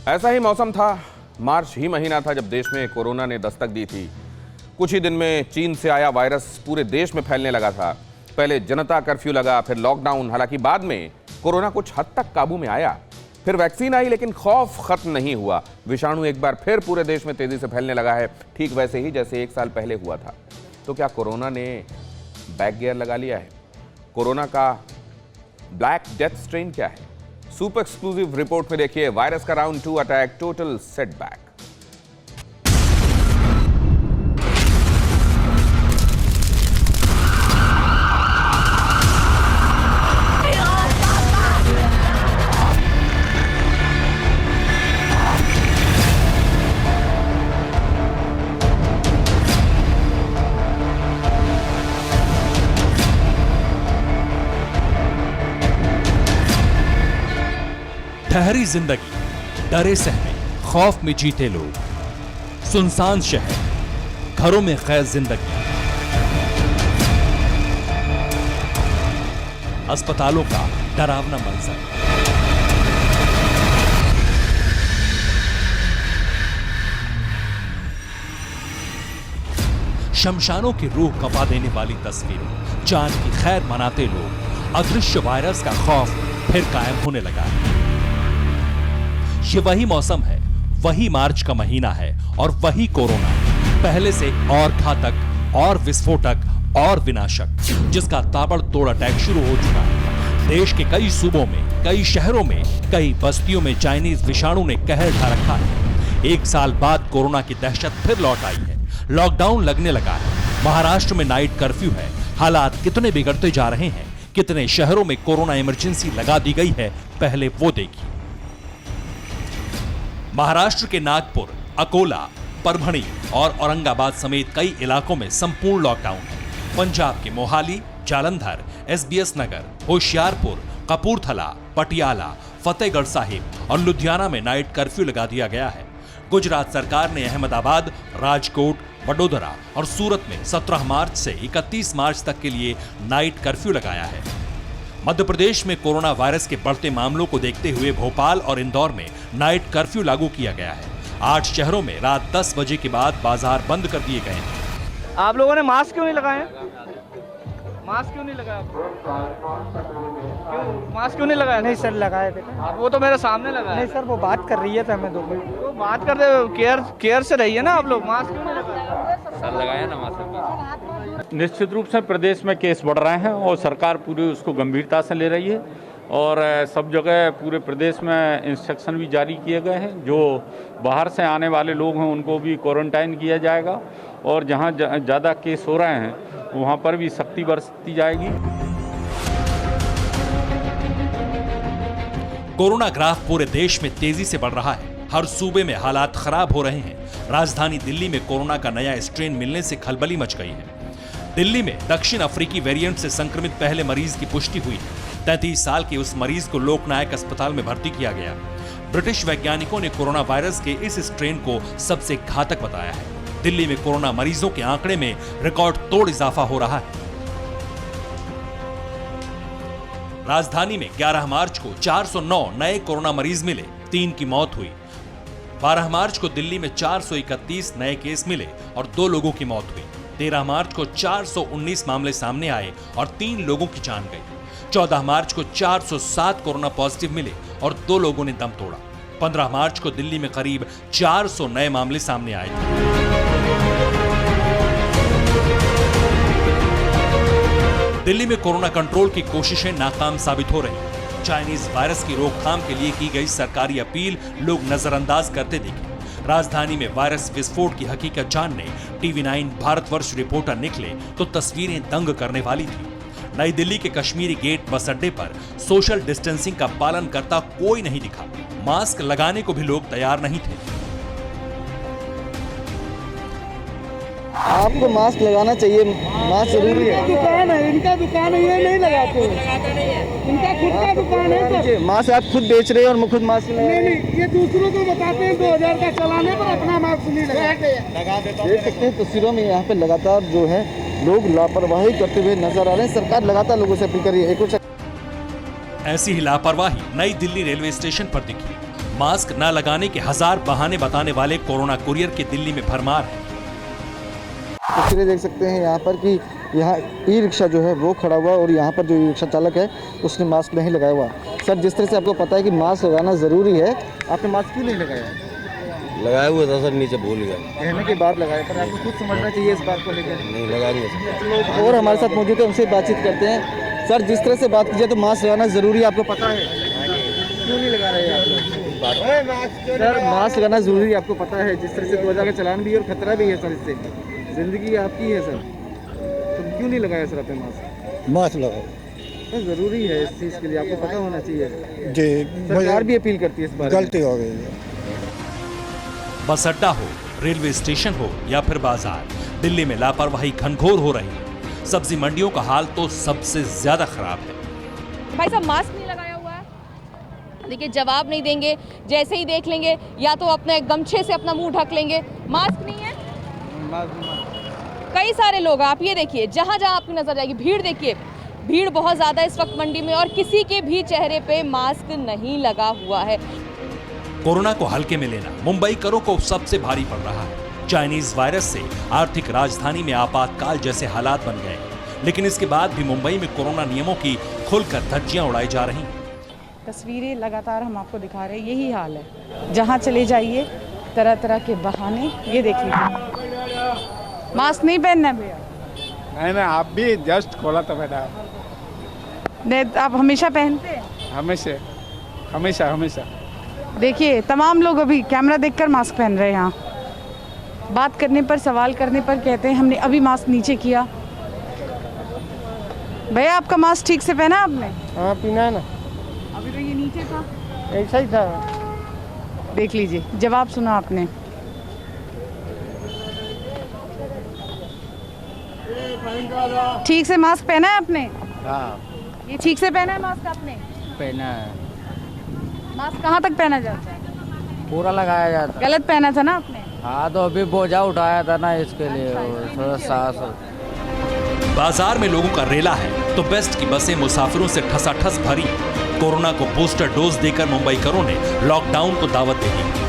ऐसा ही मौसम था। मार्च ही महीना था जब देश में कोरोना ने दस्तक दी थी। कुछ ही दिन में चीन से आया वायरस पूरे देश में फैलने लगा था। पहले जनता कर्फ्यू लगा, फिर लॉकडाउन। हालांकि बाद में कोरोना कुछ हद तक काबू में आया। फिर वैक्सीन आई, लेकिन खौफ खत्म नहीं हुआ। विषाणु एक बार फिर पूरे देश में तेजी से फैलने लगा है, ठीक वैसे ही जैसे 1 साल पहले हुआ था। तो क्या कोरोना ने बैक गियर लगा लिया है? कोरोना का ब्लैक डेथ स्ट्रेन क्या है? सुपर एक्सक्लूसिव रिपोर्ट में देखिए, वायरस का राउंड 2 अटैक, टोटल सेटबैक। ठहरी जिंदगी, डरे सहमे, खौफ में जीते लोग, सुनसान शहर, घरों में कैद जिंदगी, अस्पतालों का डरावना मंजर। शमशानों की रूह कपा देने वाली तस्वीरें, जान की खैर मनाते लोग, अदृश्य वायरस का खौफ फिर कायम होने लगा है। ये वही मौसम है, वही मार्च का महीना है और वही कोरोना, पहले से और घातक और विस्फोटक और विनाशक, जिसका ताबड़तोड़ अटैक शुरू हो चुका है। देश के कई सूबों में, कई शहरों में, कई बस्तियों में चाइनीज विषाणु ने कहर ढा रखा है। 1 साल बाद कोरोना की दहशत फिर लौट आई है। लॉकडाउन लगने लगा है। महाराष्ट्र में नाइट कर्फ्यू है। हालात कितने बिगड़ते जा रहे हैं, कितने शहरों में कोरोना इमरजेंसी लगा दी गई है, पहले वो देखिए। महाराष्ट्र के नागपुर, अकोला, परभणी और औरंगाबाद समेत कई इलाकों में संपूर्ण लॉकडाउन है। पंजाब के मोहाली, जालंधर, एसबीएस नगर, होशियारपुर, कपूरथला, पटियाला, फतेहगढ़ साहिब और लुधियाना में नाइट कर्फ्यू लगा दिया गया है। गुजरात सरकार ने अहमदाबाद, राजकोट, वडोदरा और सूरत में 17 मार्च से 31 मार्च तक के लिए नाइट कर्फ्यू लगाया है। मध्य प्रदेश में कोरोना वायरस के बढ़ते मामलों को देखते हुए भोपाल और इंदौर में नाइट कर्फ्यू लागू किया गया है। 8 शहरों में रात 10 बजे के बाद बाजार बंद कर दिए गए हैं। आप लोगों ने मास्क क्यों नहीं लगाए? मास्क क्यों नहीं लगाया? क्यों मास्क क्यों नहीं लगाया? नहीं सर, लगाए थे। वो तो मेरे सामने लगा है। नहीं सर, वो बात कर रही है तो हमें दो मिनट। तो बात करते केयर से रहिए ना आप लोग। मास्क क्यों नहीं लगाया? सर लगाया ना मास्क। निश्चित रूप से प्रदेश में केस बढ़ रहे हैं और सरकार पूरी उसको गंभीरता से ले रही है और सब जगह पूरे प्रदेश में इंस्ट्रक्शन भी जारी किए गए हैं। जो बाहर से आने वाले लोग हैं उनको भी क्वारंटाइन किया जाएगा और जहां ज़्यादा केस हो रहे हैं वहां पर भी सख्ती बरती जाएगी। कोरोना ग्राफ पूरे देश में तेजी से बढ़ रहा है। हर सूबे में हालात खराब हो रहे हैं। राजधानी दिल्ली में कोरोना का नया स्ट्रेन मिलने से खलबली मच गई है। दिल्ली में दक्षिण अफ्रीकी वेरिएंट से संक्रमित पहले मरीज की पुष्टि हुई है। 33 साल के उस मरीज को लोकनायक अस्पताल में भर्ती किया गया। ब्रिटिश वैज्ञानिकों ने कोरोना वायरस के इस स्ट्रेन को सबसे घातक बताया है। दिल्ली में कोरोना मरीजों के आंकड़े में रिकॉर्ड तोड़ इजाफा हो रहा है। राजधानी में 11 मार्च को 409 नए कोरोना मरीज मिले, 3 की मौत हुई। 12 मार्च को दिल्ली में 431 नए केस मिले और 2 लोगों की मौत हुई। 13 मार्च को 419 मामले सामने आए और 3 लोगों की जान गई। 14 मार्च को 407 कोरोना पॉजिटिव मिले और 2 लोगों ने दम तोड़ा। 15 मार्च को दिल्ली में करीब 400 नए मामले सामने आए थे। दिल्ली में कोरोना कंट्रोल की कोशिशें नाकाम साबित हो रही। चाइनीज वायरस की रोकथाम के लिए की गई सरकारी अपील लोग नजरअंदाज करते दिखे। राजधानी में वायरस विस्फोट की हकीकत जानने TV9 भारतवर्ष रिपोर्टर निकले तो तस्वीरें दंग करने वाली थी। नई दिल्ली के कश्मीरी गेट बस अड्डे पर सोशल डिस्टेंसिंग का पालन करता कोई नहीं दिखा। मास्क लगाने को भी लोग तैयार नहीं थे। आपको मास्क लगाना चाहिए, मास्क जरूरी है। दुकान है, इनका दुकान है, ये नहीं लगाते। इनका खुद का दुकान है तो मास्क आप खुद बेच रहे हैं और खुद मास्क नहीं, ये दूसरों को बताते हैं 2000 का चलाने पर अपना मास्क नहीं लगाते। देख सकते हैं तस्वीरों में यहाँ पे लगातार जो है लोग लापरवाही करते हुए नजर आ रहे हैं। सरकार लगातार लोगों से अपील कर रही है। ऐसी ही लापरवाही नई दिल्ली रेलवे स्टेशन पर दिखी। मास्क न लगाने के हजार बहाने बताने वाले कोरोना कुरियर की दिल्ली में भरमार है। तस्वीरें देख सकते हैं यहाँ पर कि यहाँ ई रिक्शा जो है वो खड़ा हुआ और यहाँ पर जो ई रिक्शा चालक है उसने मास्क नहीं लगाया हुआ। सर, जिस तरह से आपको पता है कि मास्क लगाना ज़रूरी है, आपने मास्क क्यों नहीं लगाया? लगाया हुआ था सर, नीचे भूल गया। कहने के बाद लगाया, पर आपको खुद समझना चाहिए इस बात को लेकर। नहीं लगाएंगे सर। और हमारे साथ मौजूद है, उनसे बातचीत करते हैं। सर, जिस तरह से बात की जाए तो मास्क लगाना ज़रूरी है, आपको पता है, क्यों नहीं लगा रहे हैं आप लोग? सर, मास्क लगाना ज़रूरी है, आपको पता है, जिस तरह से 2000 का चालान भी है और खतरा भी है सर, इससे ज़िंदगी आपकी है सर, तो क्यों नहीं लगाया सर आपने मास्क? मास्क लगाओ सर, ज़रूरी है इस चीज़ के लिए, आपको पता होना चाहिए। जी, सरकार भी अपील करती है इस बारे में। गलती हो गई है। बस अड्डा हो, रेलवे स्टेशन हो या फिर बाजार, दिल्ली में लापरवाही घनघोर हो रही है। सब्जी मंडियों का हाल तो सबसे ज्यादा खराब है। भाई साहब, मास्क नहीं लगाया हुआ है, देखिए जवाब नहीं देंगे, जैसे ही देख लेंगे या तो अपने गमछे से अपना मुंह ढक लेंगे। मास्क नहीं है, कई सारे लोग, आप ये देखिए, जहां जहां आपकी नजर जाएगी भीड़, देखिए भीड़ बहुत ज्यादा इस वक्त मंडी में और किसी के भी चेहरे पे मास्क नहीं लगा हुआ है। कोरोना को हल्के में लेना मुंबई करों को सबसे भारी पड़ रहा है। चाइनीज वायरस से आर्थिक राजधानी में आपातकाल जैसे हालात बन गए, लेकिन इसके बाद भी मुंबई में कोरोना नियमों की खुलकर धज्जियां उड़ाई जा रही। तस्वीरें लगातार हम आपको दिखा रहे हैं, यही हाल है। जहां चले जाइए तरह तरह के बहाने, ये देख लीजिए। मास्क नहीं पहनना है भैया? नहीं नहीं, आप भी जस्ट खोला था बेटा। नहीं, आप हमेशा पहनते हैं? हमेशा हमेशा हमेशा। देखिए, तमाम लोग अभी कैमरा देखकर मास्क पहन रहे हैं। यहाँ बात करने पर, सवाल करने पर कहते हैं हमने अभी मास्क नीचे किया। भैया, आपका मास्क ठीक से पहना आपने? हाँ, पीना है ना। अभी तो ये नीचे था, ऐसा ही था। देख लीजिए, जवाब सुना आपने। ठीक से मास्क पहना है आपने? हाँ, ये ठीक से पहना है मास्क आपने? पहना है। मास्क कहाँ तक पहना जाता है? पूरा लगाया जाता है। गलत पहना था ना आपने? हाँ, तो अभी बोझा उठाया था ना, इसके लिए थोड़ा सांस। बाजार में लोगों का रेला है तो बेस्ट की बसें मुसाफिरों से ठसाठस भरी। कोरोना को बूस्टर डोज देकर मुंबई करों ने लॉकडाउन को दावत दे दी।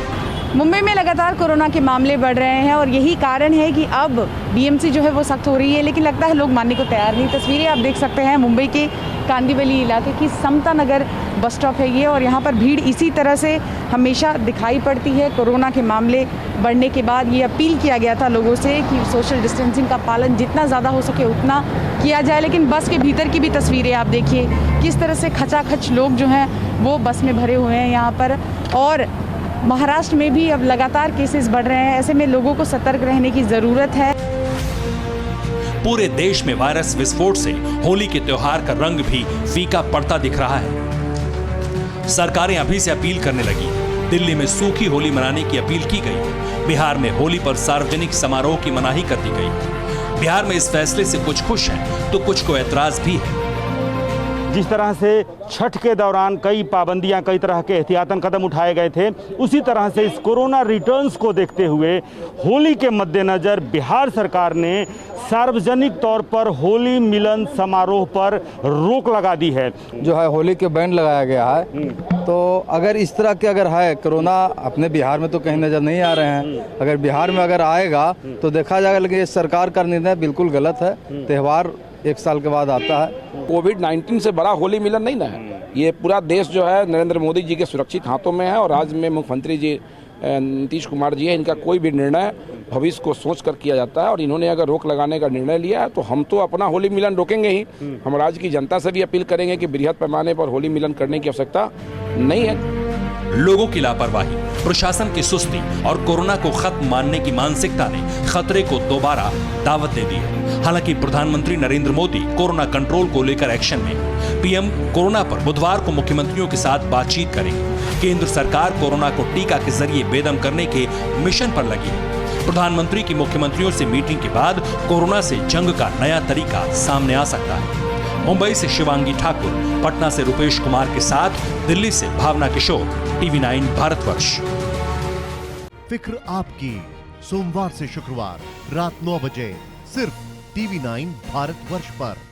मुंबई में लगातार कोरोना के मामले बढ़ रहे हैं और यही कारण है कि अब बीएमसी जो है वो सख्त हो रही है, लेकिन लगता है लोग मानने को तैयार नहीं। तस्वीरें आप देख सकते हैं मुंबई के कांदिवली इलाके की, समता नगर बस स्टॉप है ये, और यहाँ पर भीड़ इसी तरह से हमेशा दिखाई पड़ती है। कोरोना के मामले बढ़ने के बाद ये अपील किया गया था लोगों से कि सोशल डिस्टेंसिंग का पालन जितना ज़्यादा हो सके उतना किया जाए, लेकिन बस के भीतर की भी तस्वीरें आप देखिए, किस तरह से खचाखच लोग जो हैं वो बस में भरे हुए हैं यहाँ पर। और महाराष्ट्र में भी अब लगातार केसेस बढ़ रहे हैं, ऐसे में लोगों को सतर्क रहने की ज़रूरत है। पूरे देश में वायरस विस्फोट से होली के त्योहार का रंग भी फीका पड़ता दिख रहा है। सरकारें अभी से अपील करने लगी। दिल्ली में सूखी होली मनाने की अपील की गई। बिहार में होली पर सार्वजनिक समारोह की मनाही कर दी गई। बिहार में इस फैसले से कुछ खुश हैं तो कुछ को ऐतराज भी है। जिस तरह से छठ के दौरान कई पाबंदियां, कई तरह के एहतियातन कदम उठाए गए थे, उसी तरह से इस कोरोना रिटर्न्स को देखते हुए होली के मद्देनज़र बिहार सरकार ने सार्वजनिक तौर पर होली मिलन समारोह पर रोक लगा दी है। जो है होली के बैन लगाया गया है, तो अगर इस तरह के अगर है कोरोना अपने बिहार में तो कहीं नज़र नहीं आ रहे हैं, अगर बिहार में अगर आएगा तो देखा जाएगा, लेकिन ये सरकार का निर्णय बिल्कुल गलत है। त्यौहार 1 साल के बाद आता है। कोविड-19 से बड़ा होली मिलन नहीं ना है। ये पूरा देश जो है नरेंद्र मोदी जी के सुरक्षित हाथों में है और राज्य में मुख्यमंत्री जी नीतीश कुमार जी है, इनका कोई भी निर्णय भविष्य को सोच कर किया जाता है और इन्होंने अगर रोक लगाने का निर्णय लिया है तो हम तो अपना होली मिलन रोकेंगे ही। हम राज्य की जनता से भी अपील करेंगे कि बृहद पैमाने पर होली मिलन करने की आवश्यकता नहीं है। लोगों की लापरवाही, प्रशासन की सुस्ती और कोरोना को खत्म मानने की मानसिकता ने खतरे को दोबारा दावत दे दी है। हालांकि प्रधानमंत्री नरेंद्र मोदी कोरोना कंट्रोल को लेकर एक्शन में। पीएम कोरोना पर बुधवार को मुख्यमंत्रियों के साथ बातचीत करेंगे। केंद्र सरकार कोरोना को टीका के जरिए बेदम करने के मिशन पर लगी है। प्रधानमंत्री की मुख्यमंत्रियों से मीटिंग के बाद कोरोना से जंग का नया तरीका सामने आ सकता है। मुंबई से शिवांगी ठाकुर, पटना से रुपेश कुमार के साथ, दिल्ली से भावना किशोर, TV9 भारतवर्ष। फिक्र आपकी, सोमवार से शुक्रवार रात 9 बजे सिर्फ TV9 भारतवर्ष पर।